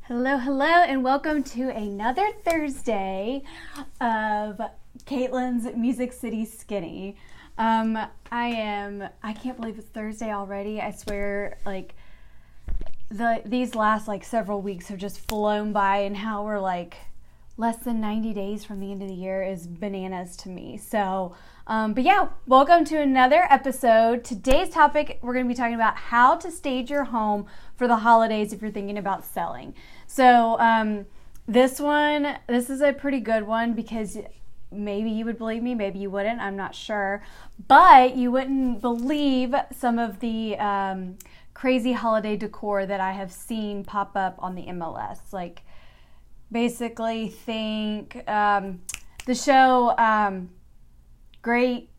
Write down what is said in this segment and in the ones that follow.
Hello, hello, and welcome to another Thursday of Caitlin's Music City Skinny. I can't believe it's Thursday already. I swear, these last several weeks have just flown by, and how we're less than 90 days from the end of the year is bananas to me. So, but yeah, welcome to another episode. Today's topic, we're going to be talking about how to stage your home for the holidays if you're thinking about selling. So this is a pretty good one because maybe you would believe me, maybe you wouldn't, I'm not sure. But you wouldn't believe some of the crazy holiday decor that I have seen pop up on the MLS. Basically think the show Great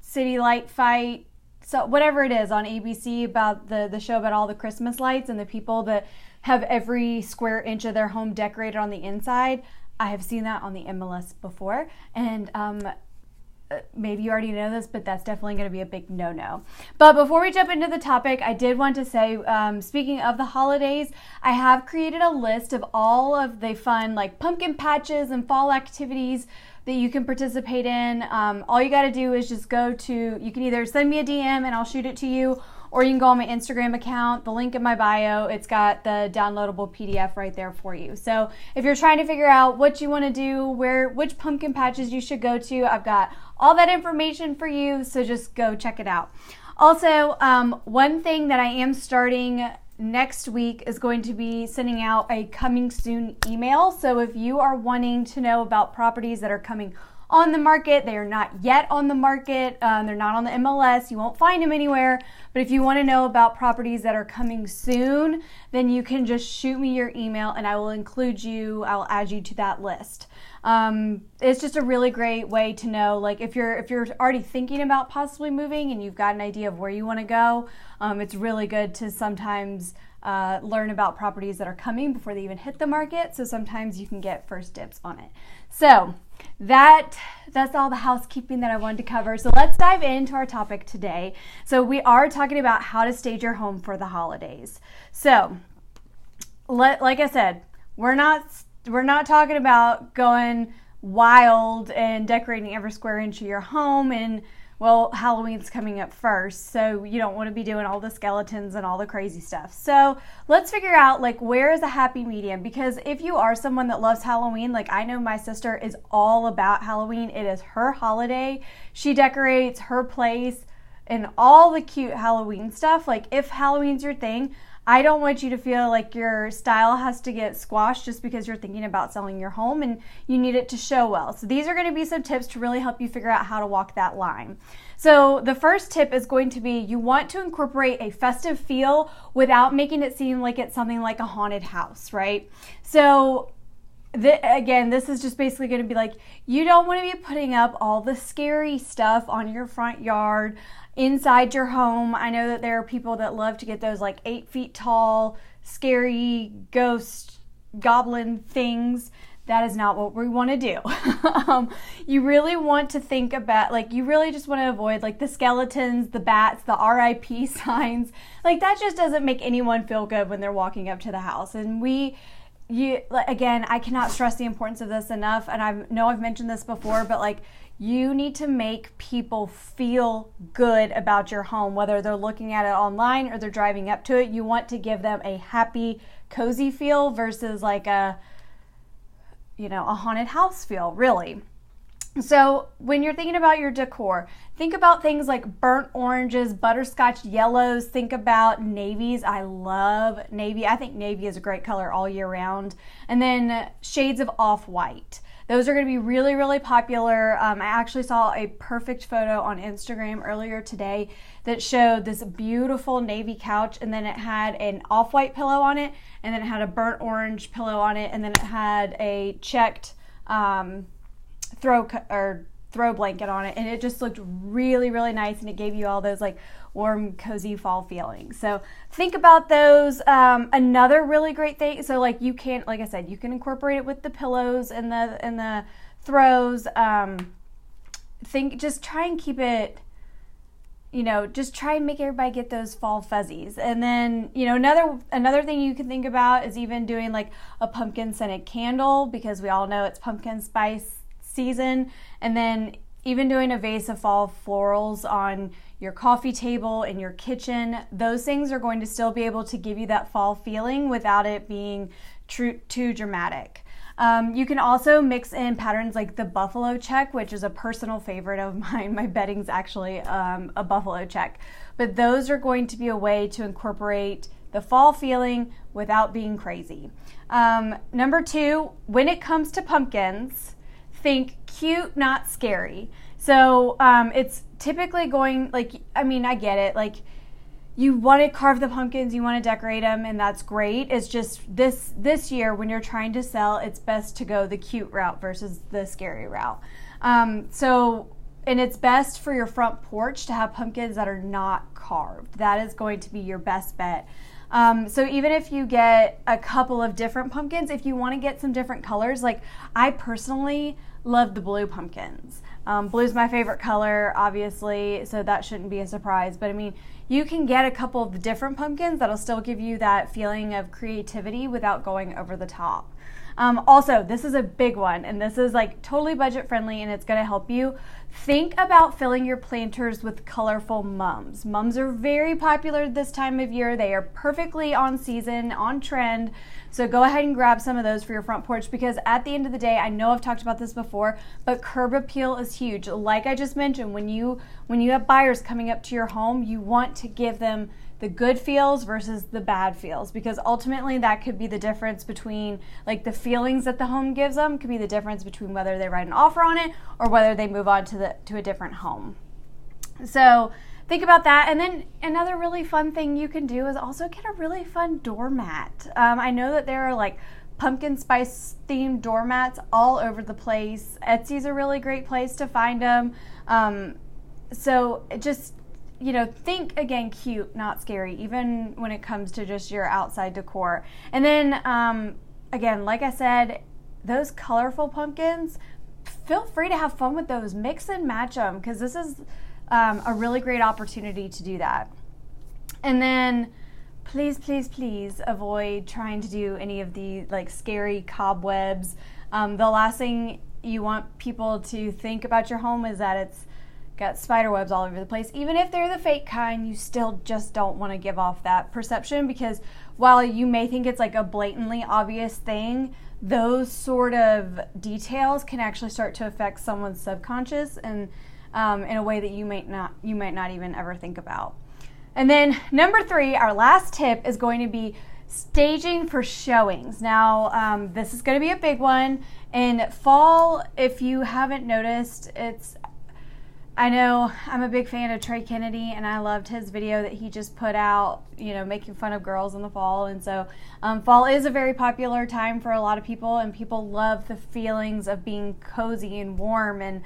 City Light Fight, so whatever it is on ABC, about the show about all the Christmas lights and the people that have every square inch of their home decorated on the inside. I have seen that on the MLS before, and maybe you already know this, but that's definitely going to be a big no-no. But before we jump into the topic, I did want to say, speaking of the holidays, I have created a list of all of the fun pumpkin patches and fall activities that you can participate in. All you got to do is just you can either send me a DM and I'll shoot it to you, or you can go on my Instagram account, the link in my bio. It's got the downloadable PDF right there for you. So if you're trying to figure out what you want to do, which pumpkin patches you should go to, I've got all that information for you, so just go check it out. Also, one thing that I am starting next week is going to be sending out a coming soon email. So if you are wanting to know about properties that are coming on the market, they are not yet on the market, they're not on the MLS, you won't find them anywhere, but if you want to know about properties that are coming soon, then you can just shoot me your email and I will add you to that list. It's just a really great way to know, if you're already thinking about possibly moving and you've got an idea of where you want to go, it's really good to sometimes learn about properties that are coming before they even hit the market, so sometimes you can get first dibs on it. So that's all the housekeeping that I wanted to cover. So let's dive into our topic today. So we are talking about how to stage your home for the holidays. So like I said, we're not talking about going wild and decorating every square inch of your home, and Halloween's coming up first, so you don't want to be doing all the skeletons and all the crazy stuff. So let's figure out where is a happy medium, because if you are someone that loves Halloween, I know my sister is all about Halloween. It is her holiday. She decorates her place and all the cute Halloween stuff. If Halloween's your thing, I don't want you to feel like your style has to get squashed just because you're thinking about selling your home and you need it to show well. So these are going to be some tips to really help you figure out how to walk that line. So the first tip is going to be, you want to incorporate a festive feel without making it seem like it's something like a haunted house, right? So again, this is just basically going to be you don't want to be putting up all the scary stuff on your front yard, inside your home. I know that there are people that love to get those 8 feet tall, scary ghost goblin things. That is not what we want to do. You really want to think about, you really just want to avoid the skeletons, the bats, the RIP signs. That just doesn't make anyone feel good when they're walking up to the house. And again, I cannot stress the importance of this enough, and I know I've mentioned this before, but you need to make people feel good about your home, whether they're looking at it online or they're driving up to it. You want to give them a happy, cozy feel versus a haunted house feel, really. So when you're thinking about your decor, think about things like burnt oranges, butterscotch yellows. Think about navies. I love navy. I think navy is a great color all year round. And then shades of off-white. Those are going to be really, really popular. I actually saw a perfect photo on Instagram earlier today that showed this beautiful navy couch, and then it had an off-white pillow on it, and then it had a burnt orange pillow on it, and then it had a checked throw blanket on it, and it just looked really, really nice, and it gave you all those warm, cozy fall feelings. So think about those. Another really great thing, so you can, like I said, you can incorporate it with the pillows and the throws. Just try and keep it just try and make everybody get those fall fuzzies. And then, another thing you can think about is even doing like a pumpkin scented candle, because we all know it's pumpkin spice season. And then even doing a vase of fall florals on your coffee table in your kitchen. Those things are going to still be able to give you that fall feeling without it being too dramatic. You can also mix in patterns like the buffalo check, which is a personal favorite of mine. My bedding's actually a buffalo check. But those are going to be a way to incorporate the fall feeling without being crazy. Number 2, when it comes to pumpkins, think cute, not scary. So it's typically going, I get it. Like, you want to carve the pumpkins, you want to decorate them, and that's great. It's just this year, when you're trying to sell, it's best to go the cute route versus the scary route. And it's best for your front porch to have pumpkins that are not carved. That is going to be your best bet. So even if you get a couple of different pumpkins, if you want to get some different colors, like I personally love the blue pumpkins. Blue's my favorite color, obviously, so that shouldn't be a surprise. But I mean, you can get a couple of different pumpkins that'll still give you that feeling of creativity without going over the top. Also, this is a big one, and this is like totally budget friendly, and it's going to help you. Think about filling your planters with colorful mums. Mums are very popular this time of year. They are perfectly on season, on trend. So go ahead and grab some of those for your front porch, because at the end of the day, I know I've talked about this before, but curb appeal is huge. Like I just mentioned, when you have buyers coming up to your home, you want to give them the good feels versus the bad feels, because ultimately that could be the difference between, like, the feelings that the home gives them could be the difference between whether they write an offer on it or whether they move on to a different home. So think about that. And then another really fun thing you can do is also get a really fun doormat. I know that there are like pumpkin spice themed doormats all over the place. Etsy's a really great place to find them. So just, think again, cute, not scary, even when it comes to just your outside decor. And then, again, like I said, those colorful pumpkins, feel free to have fun with those. Mix and match them, because this is a really great opportunity to do that. And then please, please, please avoid trying to do any of the like scary cobwebs. The last thing you want people to think about your home is that it's got spider webs all over the place. Even if they're the fake kind, you still just don't want to give off that perception, because while you may think it's like a blatantly obvious thing, those sort of details can actually start to affect someone's subconscious and in a way that you might not even ever think about. And then number 3, our last tip, is going to be staging for showings. Now, this is going to be a big one. In fall, if you haven't noticed, I know I'm a big fan of Trey Kennedy, and I loved his video that he just put out, making fun of girls in the fall. And so fall is a very popular time for a lot of people, and people love the feelings of being cozy and warm, and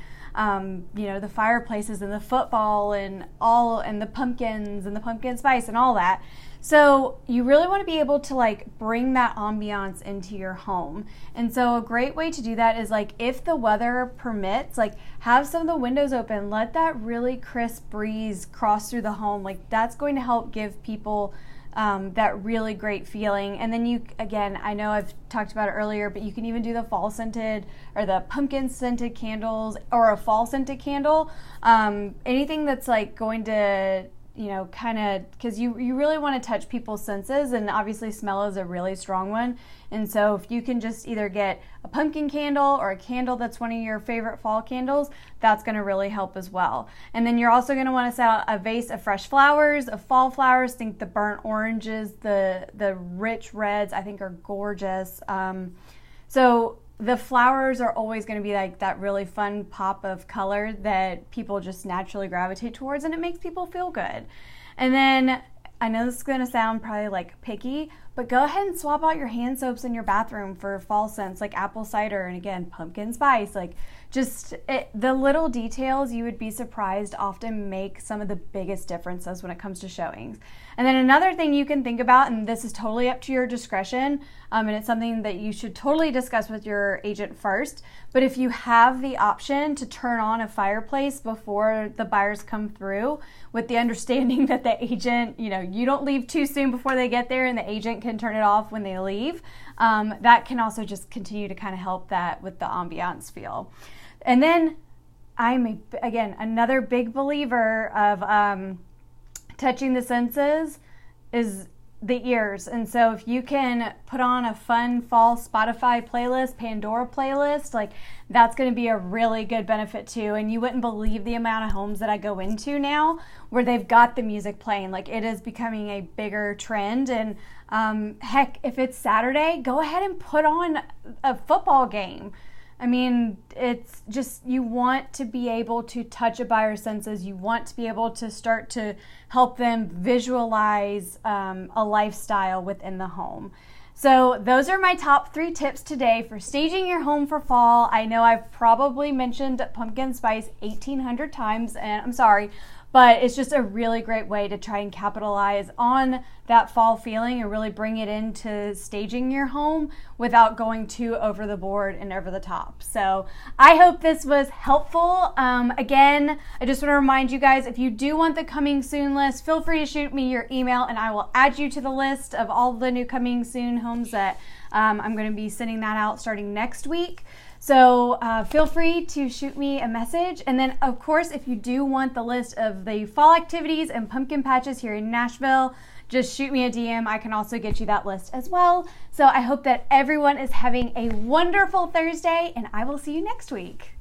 the fireplaces and the football and the pumpkins and the pumpkin spice and all that. So you really want to be able to like bring that ambiance into your home. And so a great way to do that is, like, if the weather permits, like, have some of the windows open, let that really crisp breeze cross through the home. Like, that's going to help give people that really great feeling. And then again, I know I've talked about it earlier, but you can even do the fall scented or the pumpkin scented candles, or a fall scented candle. Anything that's like going to, kind of, because you really want to touch people's senses, and obviously smell is a really strong one. And so if you can just either get a pumpkin candle or a candle that's one of your favorite fall candles, that's going to really help as well. And then you're also going to want to set out a vase of fresh flowers, of fall flowers. Think the burnt oranges, the rich reds, I think, are gorgeous. So the flowers are always going to be like that really fun pop of color that people just naturally gravitate towards, and it makes people feel good. And then I know this is going to sound probably like picky, But go ahead and swap out your hand soaps in your bathroom for fall scents like apple cider and, again, pumpkin spice. Like, the little details, you would be surprised, often make some of the biggest differences when it comes to showings. And then another thing you can think about, and this is totally up to your discretion, and it's something that you should totally discuss with your agent first, but if you have the option to turn on a fireplace before the buyers come through, with the understanding that the agent, you don't leave too soon before they get there and the agent can turn it off when they leave, that can also just continue to kind of help that with the ambiance feel. And then again, another big believer of touching the senses is the ears. And so if you can put on a fun fall Spotify playlist, Pandora playlist, like that's going to be a really good benefit too. And you wouldn't believe the amount of homes that I go into now where they've got the music playing. Like, it is becoming a bigger trend. And heck, if it's Saturday, go ahead and put on a football game. I mean, it's just, you want to be able to touch a buyer's senses. You want to be able to start to help them visualize a lifestyle within the home. So those are my top 3 tips today for staging your home for fall. I know I've probably mentioned pumpkin spice 1,800 times, and I'm sorry, but it's just a really great way to try and capitalize on that fall feeling and really bring it into staging your home without going too over the board and over the top. So I hope this was helpful. Again, I just want to remind you guys, if you do want the coming soon list, feel free to shoot me your email and I will add you to the list of all the new coming soon homes that I'm going to be sending that out starting next week. So feel free to shoot me a message. And then, of course, if you do want the list of the fall activities and pumpkin patches here in Nashville, just shoot me a DM. I can also get you that list as well. So I hope that everyone is having a wonderful Thursday, and I will see you next week.